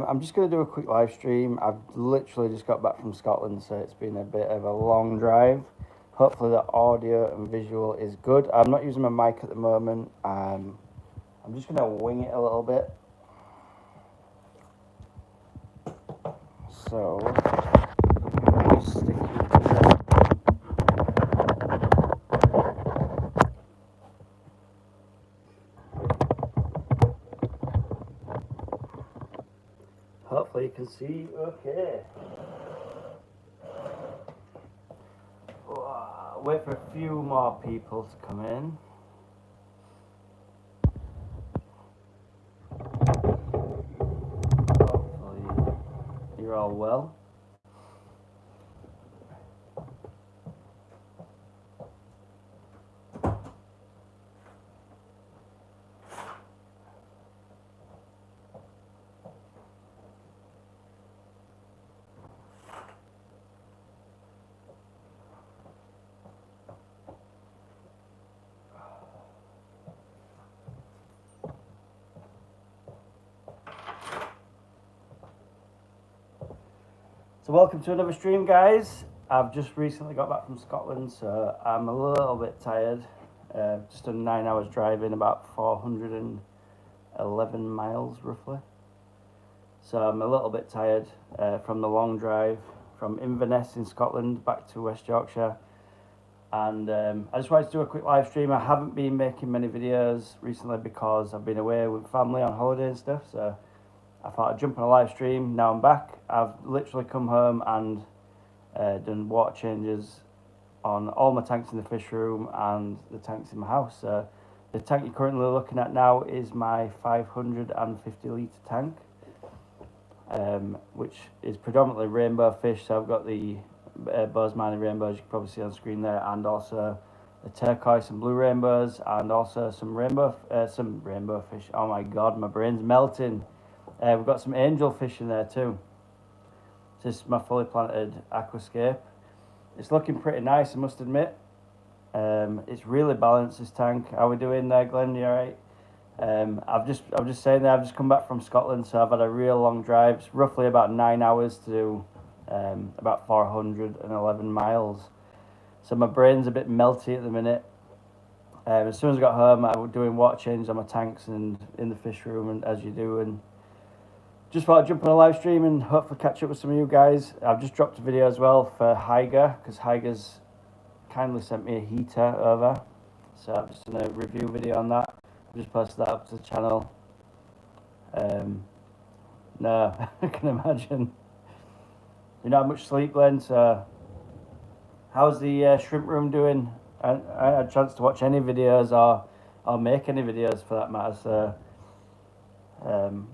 I'm just going to do a quick live stream. I've literally just got back from Scotland, so it's been a bit of a long drive. Hopefully the audio and visual is good. I'm not using my mic at the moment. I'm just going to wing it a little bit. So, stick it there. Hopefully you can see okay. Wait for a few more people to come in. Hopefully you're all well. So welcome to another stream, guys. I've just recently got back from Scotland, so I'm a little bit tired. Just done 9 hours driving, about 411 miles roughly. So I'm a little bit tired from the long drive from Inverness in Scotland back to West Yorkshire. And I just wanted to do a quick live stream. I haven't been making many videos recently because I've been away with family on holiday and stuff. So I thought I'd jump on a live stream. Now I'm back. I've literally come home and done water changes on all my tanks in the fish room and the tanks in my house. The tank you're currently looking at now is my 550 litre tank, which is predominantly rainbow fish. So I've got the Bozeman rainbows you can probably see on screen there, and also the turquoise and blue rainbows, and also some rainbow fish. Oh my god, my brain's melting. We've got some angelfish in there too. This is my fully planted aquascape. It's looking pretty nice, I must admit. It's really balanced, this tank. How are we doing there, Glenn? You alright? I'm just saying that I've just come back from Scotland, so I've had a real long drive. It's roughly about 9 hours to do about 411 miles. So my brain's a bit melty at the minute. As soon as I got home, I was doing water changes on my tanks and in the fish room, and as you do, and just thought I'd jump on a live stream and hopefully catch up with some of you guys. I've just dropped a video as well for Higer, because Higer's kindly sent me a heater over. So I've just done a review video on that. I've just posted that up to the channel. No, I can imagine. You don't have much sleep, Glenn, so how's the shrimp room doing? I had a chance to watch any videos or make any videos for that matter, so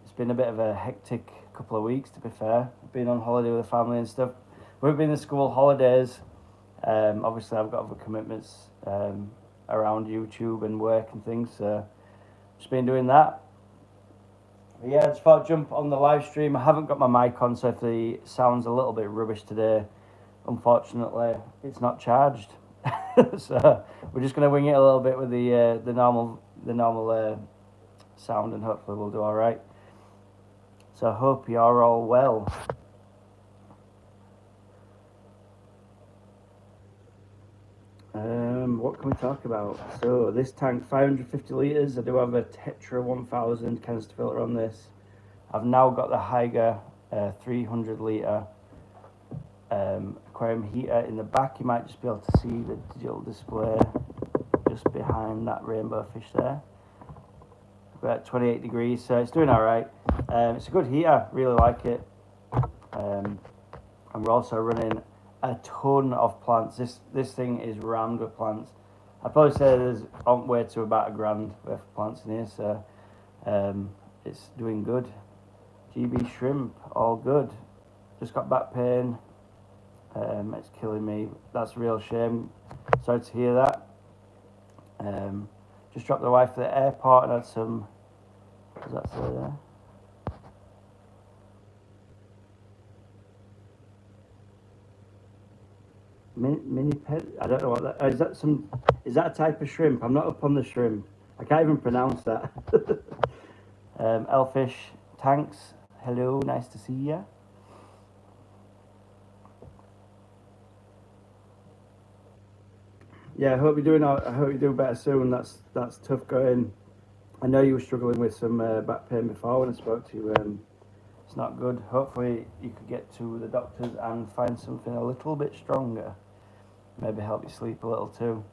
it's been a bit of a hectic couple of weeks, to be fair. I've been on holiday with the family and stuff. We've been in school holidays. Obviously I've got other commitments around YouTube and work and things, so just been doing that. But yeah, I just thought I'd jump on the live stream. I haven't got my mic on, so if the sound's a little bit rubbish today, unfortunately it's not charged. So we're just going to wing it a little bit with the normal sound, and hopefully we'll do all right. So I hope you're all well. What can we talk about? So this tank, 550 litres. I do have a Tetra 1000 canister filter on this. I've now got the Higer 300 litre aquarium heater in the back. You might just be able to see the digital display just behind that rainbow fish there. We're at 28 degrees, so it's doing all right. It's a good heater, really like it. And we're also running a ton of plants. This thing is rammed with plants. I'd probably say there's on way to about $1,000 worth of plants in here, so it's doing good. GB shrimp, all good. Just got back pain. It's killing me. That's a real shame. Sorry to hear that. Just dropped the wife at the airport and had some. Does that say there? Mini pet? I don't know what that is. Is that a type of shrimp? I'm not up on the shrimp. I can't even pronounce that. Elfish tanks, Hello, nice to see you. Yeah, I hope you're doing. I hope you do better soon. That's tough going. I know you were struggling with some back pain before when I spoke to you. It's not good. Hopefully, you could get to the doctors and find something a little bit stronger. Maybe help you sleep a little too.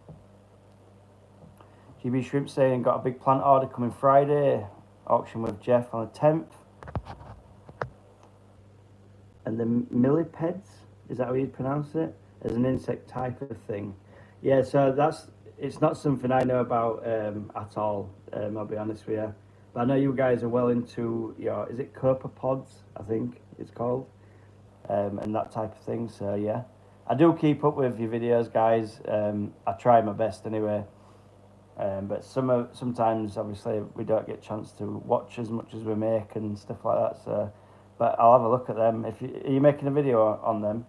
GB Shrimp saying got a big plant order coming Friday. Auction with Jeff on the 10th. And the millipeds, is that how you pronounce it? As an insect type of thing. Yeah, so it's not something I know about at all. I'll be honest with you. But I know you guys are well into your, is it copepods? I think it's called, and that type of thing. So yeah, I do keep up with your videos, guys. I try my best anyway. But sometimes obviously we don't get a chance to watch as much as we make and stuff like that. So, but I'll have a look at them. Are you making a video on them?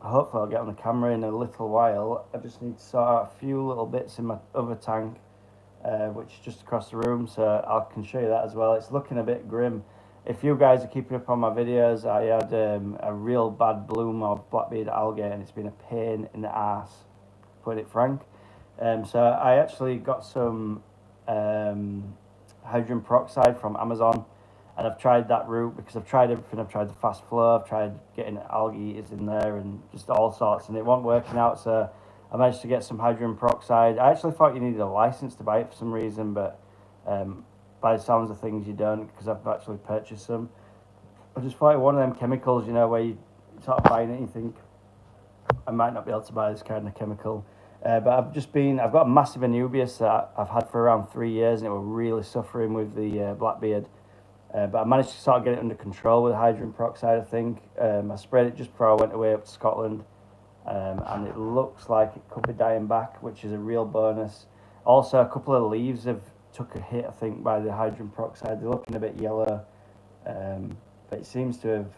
Hopefully I'll get on the camera in a little while. I just need to sort out a few little bits in my other tank, which is just across the room, so I can show you that as well. It's looking a bit grim. If you guys are keeping up on my videos, I had a real bad bloom of blackbeard algae, and it's been a pain in the arse, put it frank. So I actually got some hydrogen peroxide from Amazon, and I've tried that route because I've tried everything. I've tried the fast flow, I've tried getting algae eaters in there and just all sorts, and it wasn't working out. So I managed to get some hydrogen peroxide. I actually thought you needed a license to buy it for some reason, but by the sounds of things you don't, because I've actually purchased some. I just thought one of them chemicals, you know, where you sort of buying it and you think, I might not be able to buy this kind of chemical. But I've got a massive Anubias that I've had for around 3 years, and it was really suffering with the blackbeard. But I managed to sort of get it under control with hydrogen peroxide, I think. I sprayed it just before I went away up to Scotland. And it looks like it could be dying back, which is a real bonus. Also, a couple of leaves have took a hit, I think, by the hydrogen peroxide. They're looking a bit yellow. But it seems to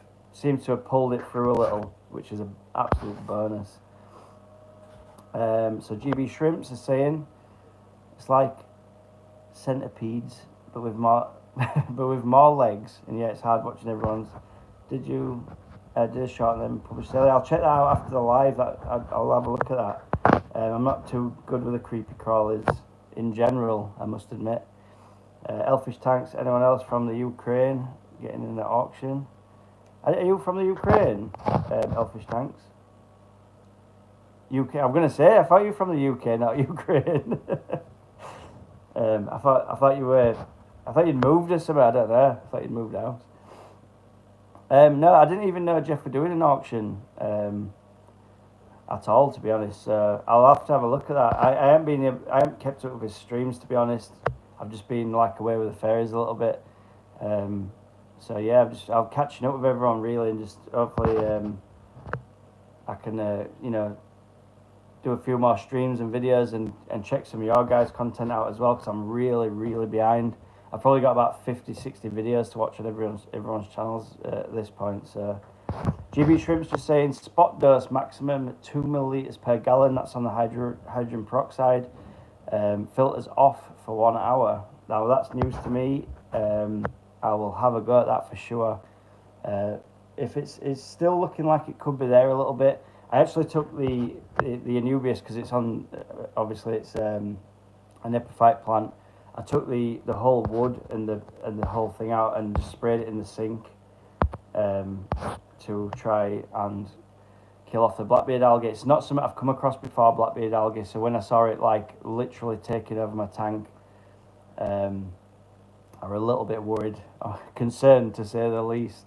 have pulled it through a little, which is an absolute bonus. So GB Shrimps are saying it's like centipedes, but with more legs, and yeah, it's hard watching everyone's. Did you did a shot and then publish early? I'll check that out after the live. I'll have a look at that. I'm not too good with the creepy crawlers in general, I must admit. Elfish Tanks. Anyone else from the Ukraine getting in the auction? Are you from the Ukraine, Elfish Tanks? UK. I'm gonna say I thought you were from the UK, not Ukraine. I thought you were. I thought you'd moved or something. I don't know. I thought you'd moved out. No, I didn't even know Jeff were doing an auction at all, to be honest. I'll have to have a look at that. I haven't kept up with his streams, to be honest. I've just been like away with the fairies a little bit. So yeah, I'm catching up with everyone really, and just hopefully I can do a few more streams and videos and check some of your guys' content out as well, because I'm really, really behind. I've probably got about 50, 60 videos to watch on everyone's channels at this point. So, GB Shrimp's just saying spot dose maximum at 2 milliliters per gallon. That's on the hydrogen peroxide. Filters off for 1 hour. Now that's news to me. I will have a go at that for sure. If it's still looking like it could be there a little bit. I actually took the Anubias because it's on. Obviously, it's an epiphyte plant. I took the whole wood and the whole thing out and just sprayed it in the sink to try and kill off the blackbeard algae. It's not something I've come across before, blackbeard algae. So when I saw it like literally taking over my tank, I was a little bit worried, or concerned to say the least,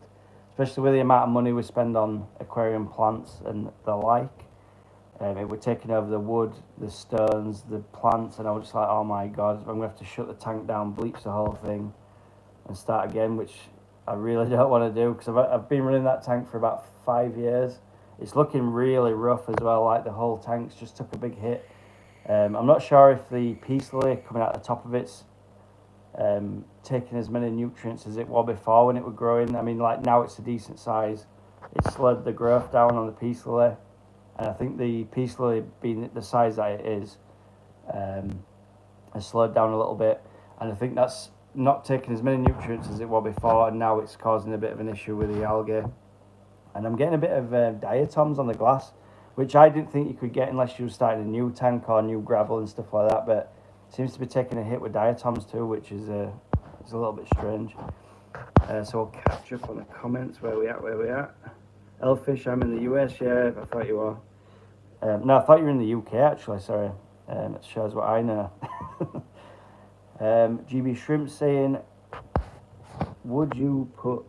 especially with the amount of money we spend on aquarium plants and the like. It was taking over the wood, the stones, the plants, and I was just like, oh my god, I'm going to have to shut the tank down, bleach the whole thing, and start again, which I really don't want to do, because I've been running that tank for about 5 years. It's looking really rough as well, like the whole tank's just took a big hit. I'm not sure if the peace lily coming out the top of it's taking as many nutrients as it was before when it was growing. I mean, like now it's a decent size. It slowed the growth down on the peace lily. And I think the peace lily, being the size that it is, has slowed down a little bit. And I think that's not taking as many nutrients as it was before, and now it's causing a bit of an issue with the algae. And I'm getting a bit of diatoms on the glass, which I didn't think you could get unless you were starting a new tank or new gravel and stuff like that, but it seems to be taking a hit with diatoms too, which is a little bit strange. So we'll catch up on the comments. Where we at? Elfish, I'm in the US, yeah, I thought you were. No, I thought you were in the UK actually, sorry. It shows what I know. GB Shrimp saying, would you put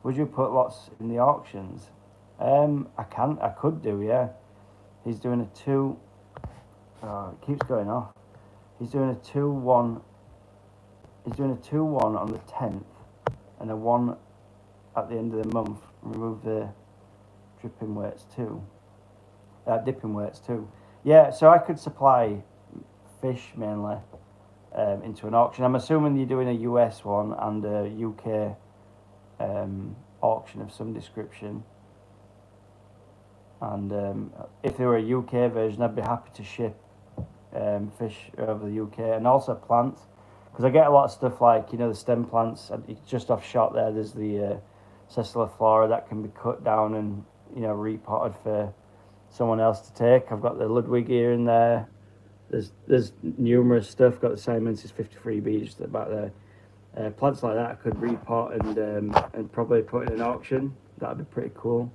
lots in the auctions? I could do, yeah. He's doing a 2. Oh, it keeps going off. He's doing a 2-1. He's doing a 2-1 on the 10th, and a 1 at the end of the month. Remove the dipping weights too. Yeah, so I could supply fish mainly into an auction. I'm assuming you're doing a US one and a UK auction of some description. And if there were a UK version, I'd be happy to ship fish over the UK, and also plants, because I get a lot of stuff like, the stem plants. Just off shot there, there's the Ceciliflora that can be cut down and repotted for someone else to take. I've got the Ludwig here in there. There's numerous stuff. Got the Simonsis 53B just back there. Plants like that I could repot and probably put in an auction. That'd be pretty cool.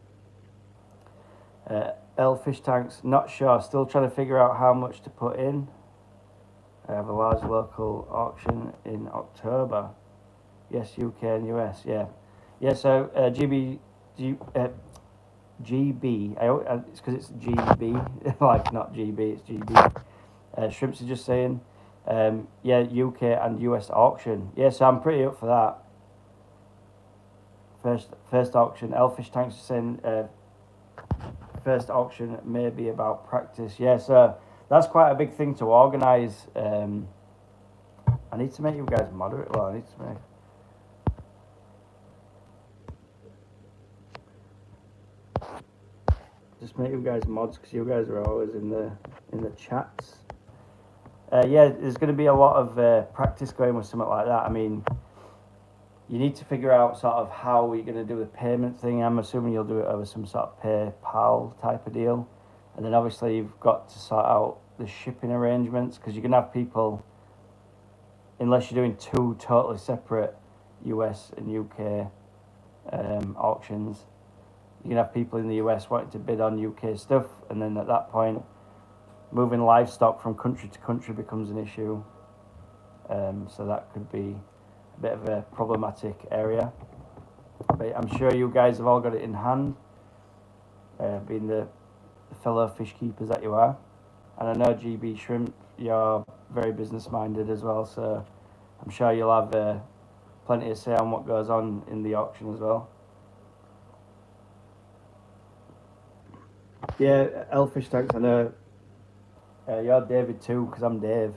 Fish tanks, not sure. Still trying to figure out how much to put in. I have a large local auction in October. Yes, UK and US. Yeah. So GB. It's because it's GB, like not GB. It's GB. Shrimps are just saying, UK and US auction. Yeah, so I'm pretty up for that. First auction. Elfish tanks are saying. First auction may be about practice. Yeah, so that's quite a big thing to organise. I need to make you guys moderate. Well, I need to make. Just make you guys mods, because you guys are always in the chats. Yeah, there's going to be a lot of practice going with something like that. I mean, you need to figure out sort of how you're going to do the payment thing. I'm assuming you'll do it over some sort of PayPal type of deal. And then obviously you've got to sort out the shipping arrangements, because you're going to have people, unless you're doing 2 totally separate US and UK auctions, you can have people in the US wanting to bid on UK stuff, and then at that point, moving livestock from country to country becomes an issue. So that could be a bit of a problematic area. But I'm sure you guys have all got it in hand, being the fellow fish keepers that you are. And I know GB Shrimp, you're very business minded as well, so I'm sure you'll have plenty to say on what goes on in the auction as well. Yeah, Elfish tanks, I know. You're David too, because I'm Dave.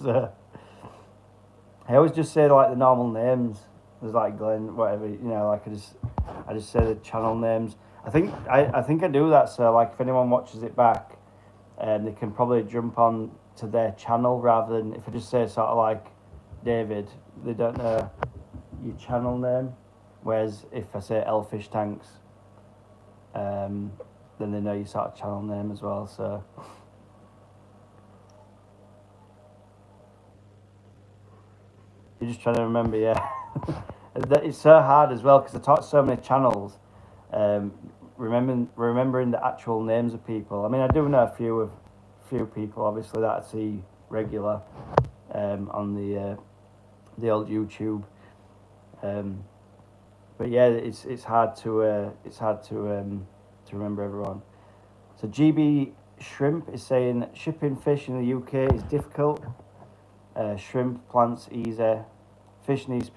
So I always just say like the normal names. There's like Glenn, whatever, like I just say the channel names. I think I do that, so like if anyone watches it back, they can probably jump on to their channel, rather than if I just say sort of like David, they don't know your channel name. Whereas if I say Elfish tanks, then they know your sort of channel name as well. So you're just trying to remember, yeah. It's so hard as well, because I taught so many channels. Remembering the actual names of people. I mean, I do know a few people, obviously, that I see regular on the old YouTube. But yeah, it's hard to remember everyone. So GB Shrimp is saying shipping fish in the UK is difficult. Shrimp plants easy. Fish needs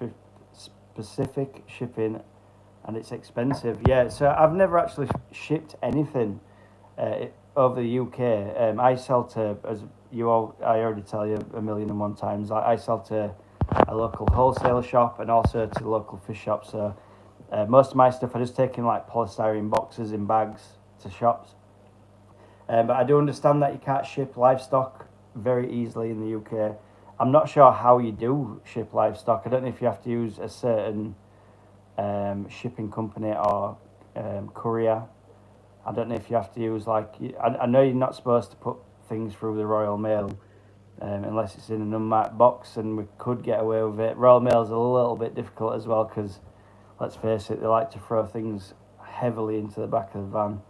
specific shipping, and it's expensive. Yeah, so I've never actually shipped anything over the UK. I sell to, as you all, I already tell you 1,000,001 times, I sell to a local wholesale shop and also to the local fish shop. So most of my stuff I just take in like polystyrene boxes in bags to shops. But I do understand that you can't ship livestock very easily in the UK. I'm not sure how you do ship livestock. I don't know if you have to use a certain shipping company or courier. I don't know if you have to use like I know you're not supposed to put things through the Royal Mail unless it's in an unmarked box, and we could get away with it. Royal Mail's a little bit difficult as well because, let's face it, they like to throw things heavily into the back of the van.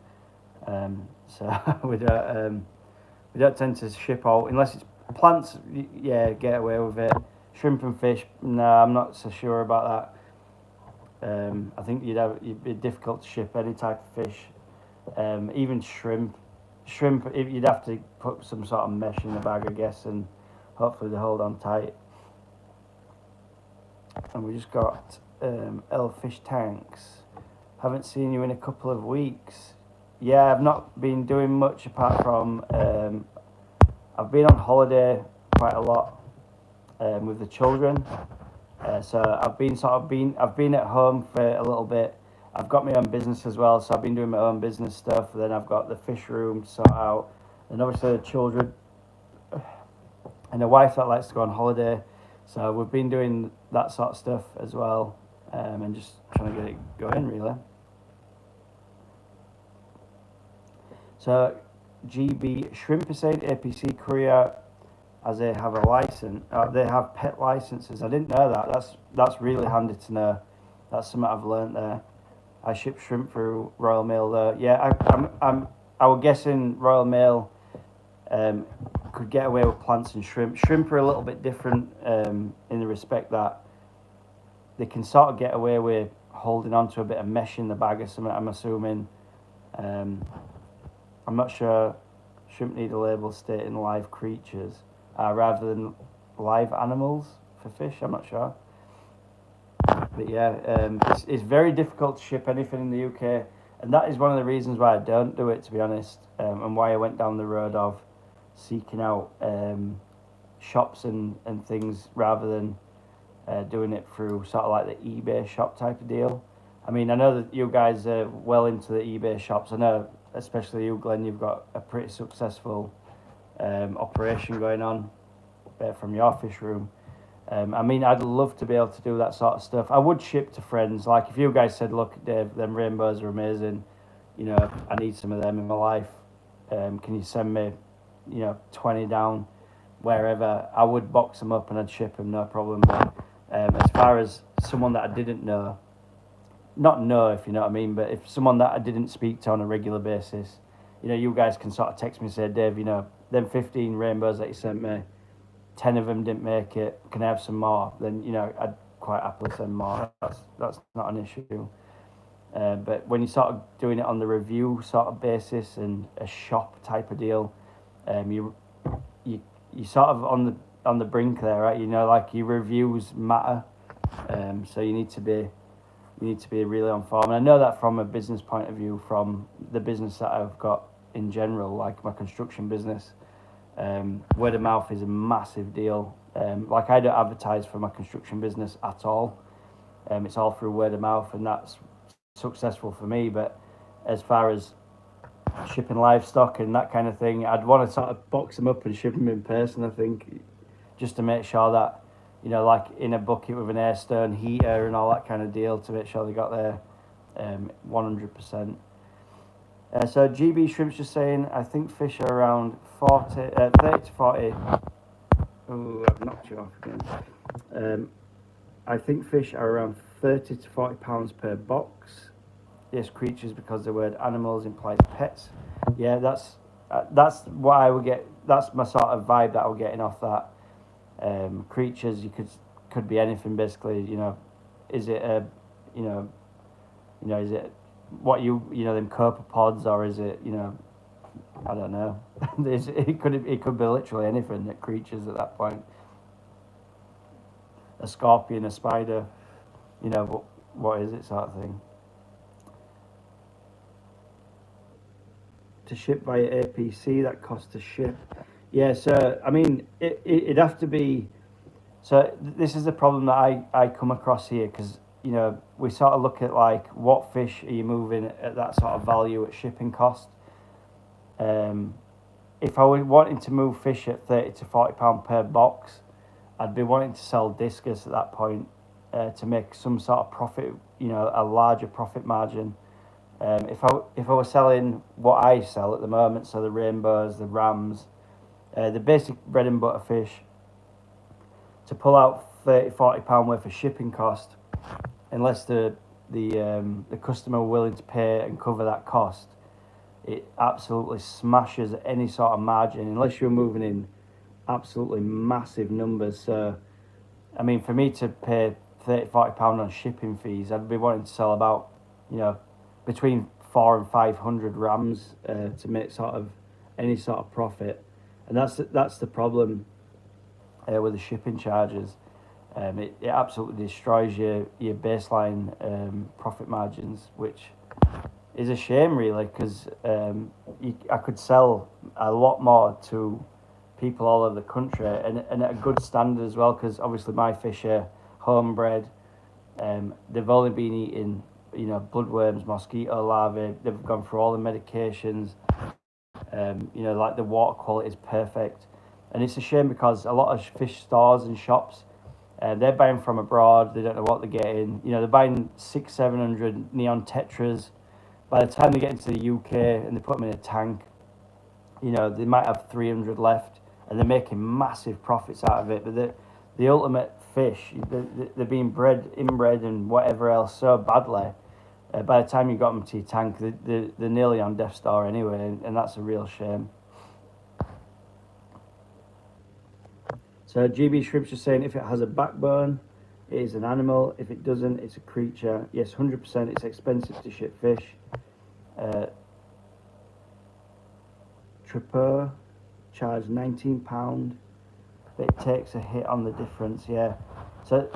So we don't tend to ship out unless it's plants. Yeah, get away with it. Shrimp and fish, no, I'm not so sure about that. I think it'd be difficult to ship any type of fish. Even shrimp, you'd have to put some sort of mesh in the bag, I guess, and hopefully they hold on tight. And we just got L Fish Tanks. Haven't seen you in a couple of weeks. Yeah, I've not been doing much apart from I've been on holiday quite a lot with the children. So I've been at home for a little bit. I've got my own business as well, so I've been doing my own business stuff. Then I've got the fish room to sort out, and obviously the children and a wife that likes to go on holiday. So we've been doing that sort of stuff as well, and just trying to get it going really. So GB Shrimp is saying APC Korea, as they have a license, they have pet licenses. I didn't know that. That's really handy to know. That's something I've learnt there. I ship shrimp through Royal Mail though. Yeah, I was guessing Royal Mail could get away with plants and shrimp. Shrimp are a little bit different in the respect that they can sort of get away with holding onto a bit of mesh in the bag or something, I'm assuming. I'm not sure. Shrimp need a label stating live creatures rather than live animals for fish. I'm not sure. But yeah, it's very difficult to ship anything in the UK, and that is one of the reasons why I don't do it, to be honest, and why I went down the road of seeking out shops and things rather than doing it through sort of like the eBay shop type of deal. I mean, I know that you guys are well into the eBay shops. I know, especially you, Glenn, you've got a pretty successful operation going on from your fish room. I mean, I'd love to be able to do that sort of stuff. I would ship to friends. Like, if you guys said, look, Dave, them rainbows are amazing, you know, I need some of them in my life. Can you send me, 20 down wherever? I would box them up and I'd ship them, no problem. But as far as someone that I didn't know, not know if you know what I mean, but if someone that I didn't speak to on a regular basis, you guys can sort of text me and say, Dave, them 15 rainbows that you sent me, 10 of them didn't make it, can I have some more? Then, I'd quite happily send more. That's not an issue. But when you're sort of doing it on the review sort of basis and a shop type of deal, you sort of on the brink there, right? Like your reviews matter. So you need to be really on form. And I know that from a business point of view, from the business that I've got in general, like my construction business. Word of mouth is a massive deal. Like, I don't advertise for my construction business at all. It's all through word of mouth, and that's successful for me. But as far as shipping livestock and that kind of thing, I'd want to sort of box them up and ship them in person, I think, just to make sure that, like in a bucket with an air stone heater and all that kind of deal, to make sure they got there 100%. So GB Shrimp's just saying, I think fish are around 30 to 40. Oh, I've knocked you off again. I think fish are around 30 to 40 pounds per box. Yes, creatures, because the word animals implies pets. Yeah, that's what I would get. That's my sort of vibe that I'm getting off that. Creatures, you could be anything basically. Is it is it what them copepods, or is it I don't know. it could be literally anything that creatures at that point. A scorpion, a spider, what is it sort of thing. To ship via APC, that costs to ship. Yeah, so I mean, it'd have to be. So this is the problem that I come across here, because we sort of look at like what fish are you moving at that sort of value at shipping cost. If I were wanting to move fish at 30 to 40 pound per box, I'd be wanting to sell discus at that point to make some sort of profit, a larger profit margin. If I was selling what I sell at the moment, so the rainbows, the rams, the basic bread and butter fish, to pull out £30-40 worth of shipping cost, unless the customer were willing to pay and cover that cost, it absolutely smashes any sort of margin unless you're moving in absolutely massive numbers. So, I mean, for me to pay £30-40 on shipping fees, I'd be wanting to sell about, between 400 and 500 rams to make sort of any sort of profit, and that's the problem with the shipping charges. It absolutely destroys your baseline profit margins, which is a shame, really, because I could sell a lot more to people all over the country and at a good standard as well, because obviously my fish are homebred. They've only been eating, bloodworms, mosquito larvae. They've gone through all the medications. Like the water quality is perfect. And it's a shame because a lot of fish stores and shops, they're buying from abroad. They don't know what they're getting. They're buying 600-700 neon tetras. By the time they get into the UK and they put them in a tank, they might have 300 left, and they're making massive profits out of it. But the ultimate fish, they're being inbred and whatever else so badly. By the time you got them to your tank, they're nearly on death's door anyway, and that's a real shame. So GB Shrimp's just saying, if it has a backbone, it is an animal. If it doesn't, it's a creature. Yes, 100%, it's expensive to ship fish. Tripper charged £19, but it takes a hit on the difference, yeah. So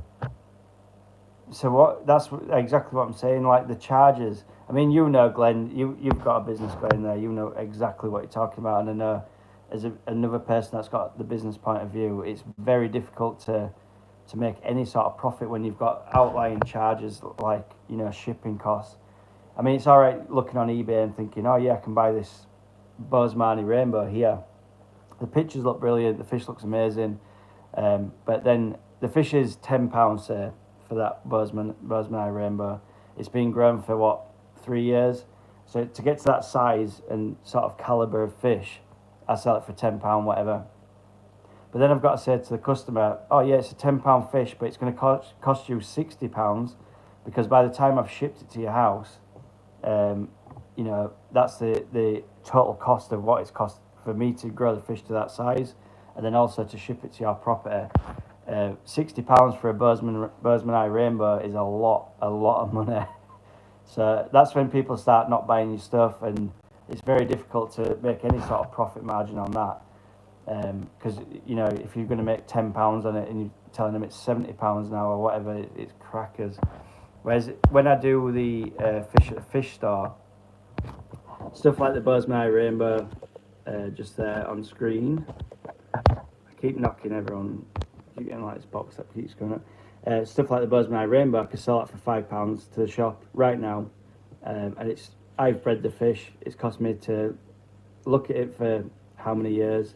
that's exactly what I'm saying, like the charges. I mean, Glenn, you've got a business going there, you know exactly what you're talking about, and I know as another person that's got the business point of view, it's very difficult to make any sort of profit when you've got outlying charges like, shipping costs. I mean, it's all right looking on eBay and thinking, oh yeah, I can buy this Bosemani rainbow here. The pictures look brilliant, the fish looks amazing, but then the fish is £10, say, for that Bosemani rainbow. It's been grown for 3 years? So to get to that size and sort of calibre of fish, I sell it for £10, whatever. But then I've got to say to the customer, oh yeah, it's a £10 fish, but it's going to cost you £60, because by the time I've shipped it to your house, that's the total cost of what it's cost for me to grow the fish to that size, and then also to ship it to your property. £60 for a Bosemani rainbow is a lot of money. So that's when people start not buying your stuff, and it's very difficult to make any sort of profit margin on that. Because if you're going to make £10 on it and you're telling them it's £70 now or whatever, it's crackers. Whereas when I do the fish at the fish store, stuff like the Bosemani rainbow, just there on screen. I keep knocking everyone. Keep getting like this box that keeps going up. Stuff like the Bosemani rainbow, I can sell it for £5 to the shop right now, and I've bred the fish. It's cost me to look at it for how many years.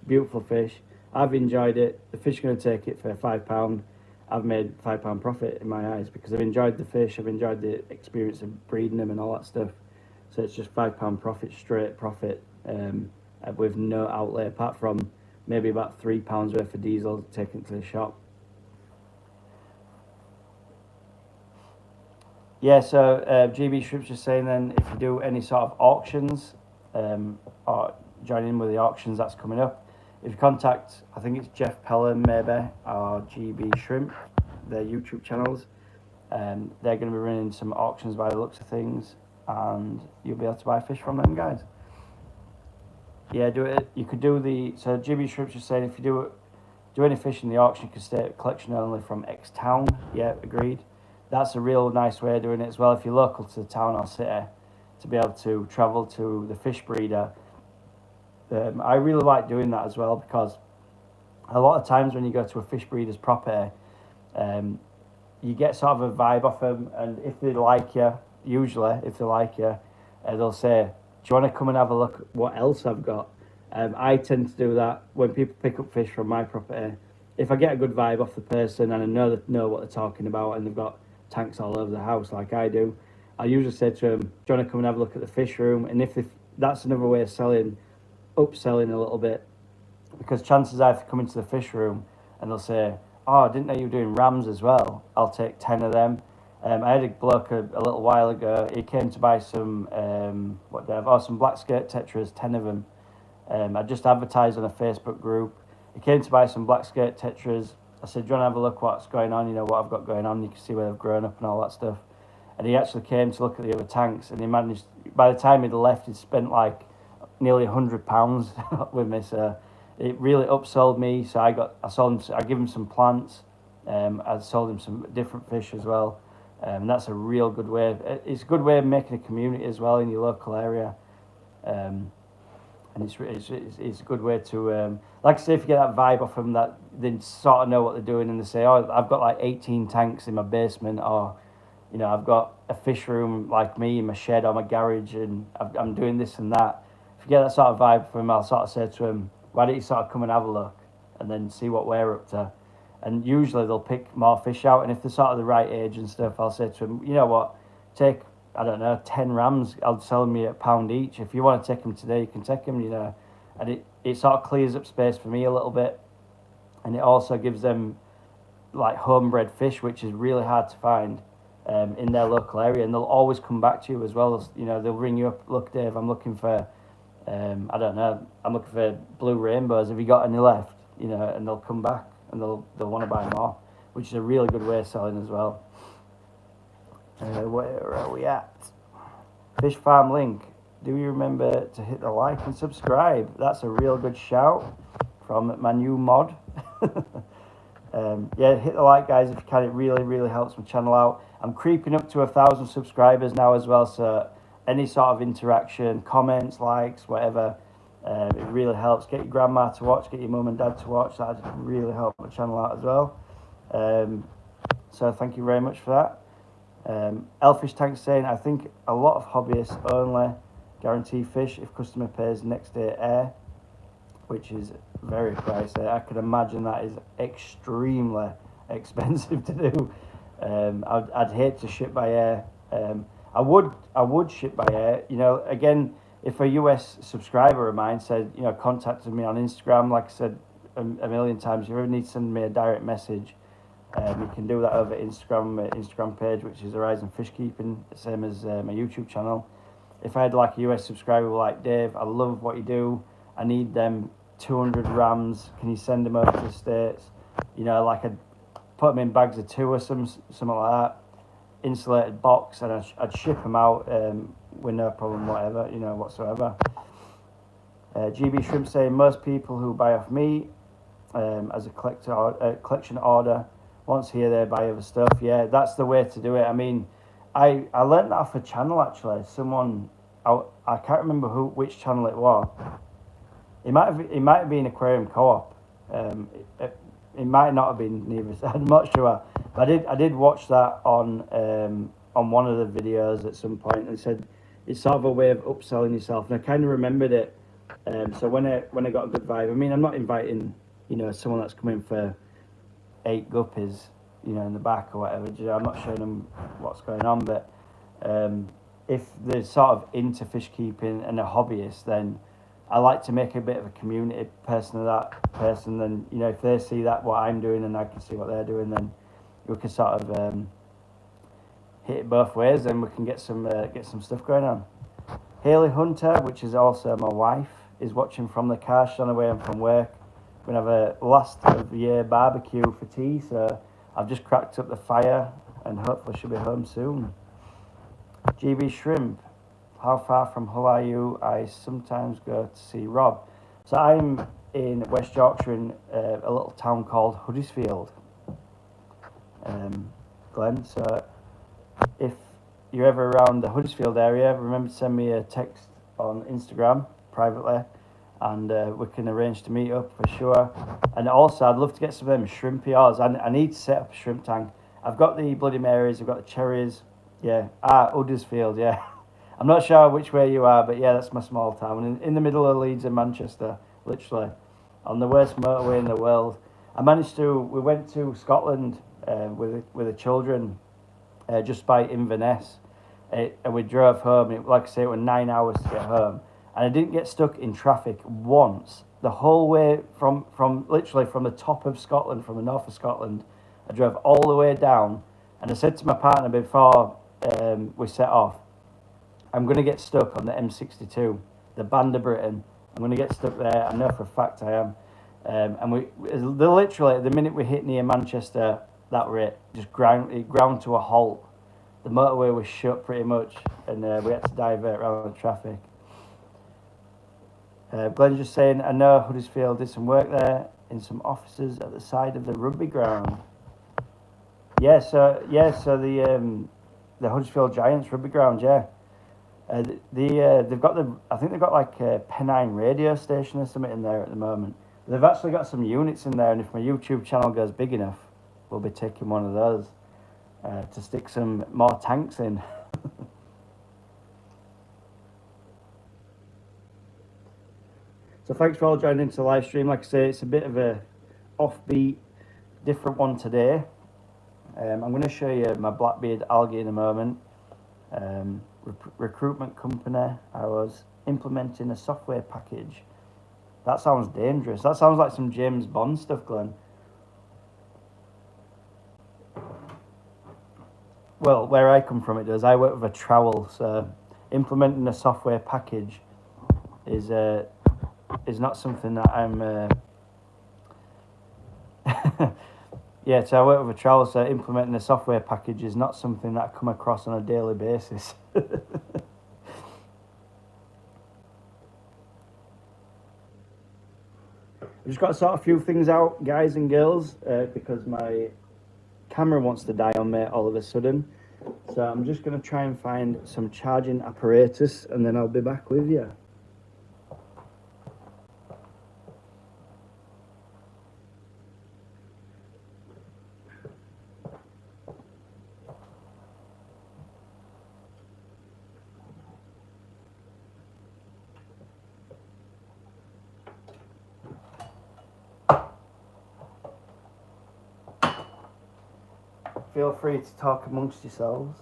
Beautiful fish. I've enjoyed it. The fish are going to take it for £5. I've made £5 profit in my eyes because I've enjoyed the fish. I've enjoyed the experience of breeding them and all that stuff. So it's just £5 profit, straight profit, with no outlay apart from maybe about £3 worth of diesel taken to the shop. Yeah, so GB Shrimp's just saying then, if you do any sort of auctions, or join in with the auctions that's coming up, if you contact, I think it's Jeff Pelham maybe, or GB Shrimp, their YouTube channels, they're going to be running some auctions by the looks of things, and you'll be able to buy fish from them guys. Yeah, do it. You could do so GB Shrimp's just saying, if you do any fish in the auction, you can stay at collection only from X town. Yeah, agreed. That's a real nice way of doing it as well. If you're local to the town or city, to be able to travel to the fish breeder. I really like doing that as well, because a lot of times when you go to a fish breeder's property, you get sort of a vibe off them, and if they like you, they'll say, do you want to come and have a look at what else I've got? I tend to do that when people pick up fish from my property. if I get a good vibe off the person and I know they know what they're talking about and they've got tanks all over the house like I do, I usually say to them, "Do you want to come and have a look at the fish room?" And if that's another way of upselling a little bit, because chances are if they come into the fish room and they'll say, "Oh, I didn't know you were doing rams as well. I'll take 10 of them." I had a bloke a little while ago. He came to buy some some black skirt tetras, 10 of them. I just advertised on a Facebook group. He came to buy some black skirt tetras. I said, "Do you want to have a look what's going on? You know what I've got going on. You can see where they've grown up and all that stuff." And he actually came to look at the other tanks, and he managed. By the time he'd left, he'd spent like nearly £100 with me. So it really upsold me. So I give him some plants. I sold him some different fish as well. That's a real good way. It's a good way of making a community as well in your local area. And it's a good way to, like I say, if you get that vibe off them, that they sort of know what they're doing, and they say, "Oh, I've got like 18 tanks in my basement," or, you know, "I've got a fish room like me in my shed or my garage, and I'm doing this and that." If you get that sort of vibe from them, I'll sort of say to them, "Why don't you sort of come and have a look, and then see what we're up to?" And usually they'll pick more fish out, and if they're sort of the right age and stuff, I'll say to them, "You know what, take, I don't know, 10 rams, I'll sell them you at £1 each. If you want to take them today, you can take them," you know. And it sort of clears up space for me a little bit. And it also gives them like homebred fish, which is really hard to find in their local area. And they'll always come back to you as well. You know, they'll ring you up, "Look, Dave, I'm looking for, I don't know, I'm looking for blue rainbows. Have you got any left?" You know, and they'll come back and they'll want to buy more, which is a really good way of selling as well. Where are we at? Fish Farm Link. Do you remember to hit the like and subscribe? That's a real good shout from my new mod. Yeah, hit the like, guys, if you can. It really, really helps my channel out. I'm creeping up to 1,000 subscribers now as well, so any sort of interaction, comments, likes, whatever, it really helps. Get your grandma to watch, get your mum and dad to watch. That really help my channel out as well. So thank you very much for that. Elfish Tank saying, "I think a lot of hobbyists only guarantee fish if customer pays next day air," which is very pricey. I could imagine that is extremely expensive to do. I'd hate to ship by air. I would ship by air. You know, again, if a US subscriber of mine said, you know, contacted me on Instagram, like I said a million times, if you ever need to send me a direct message, you can do that over Instagram, my Instagram page, which is Horizon Fish Keeping, same as my YouTube channel. If I had like a US subscriber like, "Dave, I love what you do. I need them 200 rams. Can you send them over to the States?" You know, like I'd put them in bags of 2 or something like that, insulated box, and I'd ship them out with no problem whatsoever. GB Shrimp saying, "Most people who buy off me as a collection order, once here they buy other stuff." Yeah, that's the way to do it. I mean, I learned that off a channel actually. Someone, I can't remember which channel it was. It might have been Aquarium Co-op. It might not have been neither. I'm not sure. But I did watch that on one of the videos at some point, and said it's sort of a way of upselling yourself. And I kind of remembered it. So when I got a good vibe, I mean, I'm not inviting, you know, someone that's coming for 8 guppies, you know, in the back or whatever. You know, I'm not showing them what's going on. But if they're sort of into fish keeping and a hobbyist, then I like to make a bit of a community person of that person. Then, you know, if they see that what I'm doing and I can see what they're doing, then we can sort of hit it both ways, and we can get some stuff going on. Haley Hunter, which is also my wife, is watching from the car. She's on her way home from work. We're going to have a last of the year barbecue for tea, so I've just cracked up the fire and hopefully she'll be home soon. GB Shrimp, how far from Hull are you? I sometimes go to see Rob. So I'm in West Yorkshire in a little town called Huddersfield, Glenn. So if you're ever around the Huddersfield area, remember to send me a text on Instagram privately, and we can arrange to meet up for sure. And also, I'd love to get some of them shrimpy oars. I need to set up a shrimp tank. I've got the Bloody Marys, I've got the cherries. Yeah, Huddersfield, yeah. I'm not sure which way you are, but yeah, that's my small town. In the middle of Leeds and Manchester, literally. On the worst motorway in the world. We went to Scotland with the children just by Inverness, and we drove home. Like I say, it was 9 hours to get home, and I didn't get stuck in traffic once. The whole way from literally from the top of Scotland, from the north of Scotland, I drove all the way down, and I said to my partner before we set off, I'm going to get stuck on the M62, the Band of Britain. I'm going to get stuck there. I know for a fact I am. And literally, the minute we hit near Manchester, that were it. It ground to a halt. The motorway was shut pretty much, and we had to divert around the traffic. Glenn's just saying, I know Huddersfield did some work there in some offices at the side of the rugby ground. So the Huddersfield Giants rugby ground, yeah. They've got I think they've got like a Pennine radio station or something in there at the moment. They've actually got some units in there, and if my YouTube channel goes big enough, we'll be taking one of those to stick some more tanks in. So thanks for all joining into the live stream. Like I say, it's a bit of a offbeat, different one today. I'm going to show you my Blackbeard algae in a moment. Recruitment company. I was implementing a software package. That sounds dangerous. That sounds like some James Bond stuff, Glenn. Well, where I come from, it does. I work with a trowel, so implementing a software package is not something that I'm. Yeah, so I work with a trowel, so implementing a software package is not something that I come across on a daily basis. I've just got to sort a few things out, guys and girls, because my camera wants to die on me all of a sudden. So I'm just going to try and find some charging apparatus, and then I'll be back with you. Feel free to talk amongst yourselves.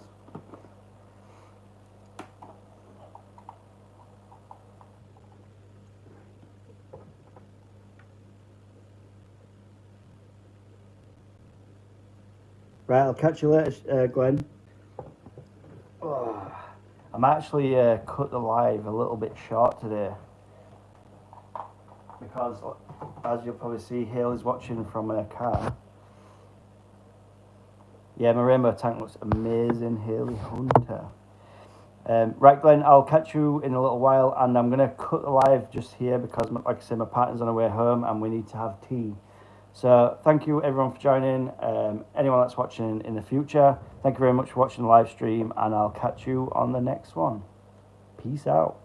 Right, I'll catch you later, Glenn. Oh, I'm actually cut the live a little bit short today because, as you'll probably see, Haley's watching from her car. Yeah, my rainbow tank looks amazing, Haley Hunter. Right, Glenn, I'll catch you in a little while, and I'm going to cut the live just here because, like I said, my partner's on her way home and we need to have tea. So thank you, everyone, for joining. Anyone that's watching in the future, thank you very much for watching the live stream, and I'll catch you on the next one. Peace out.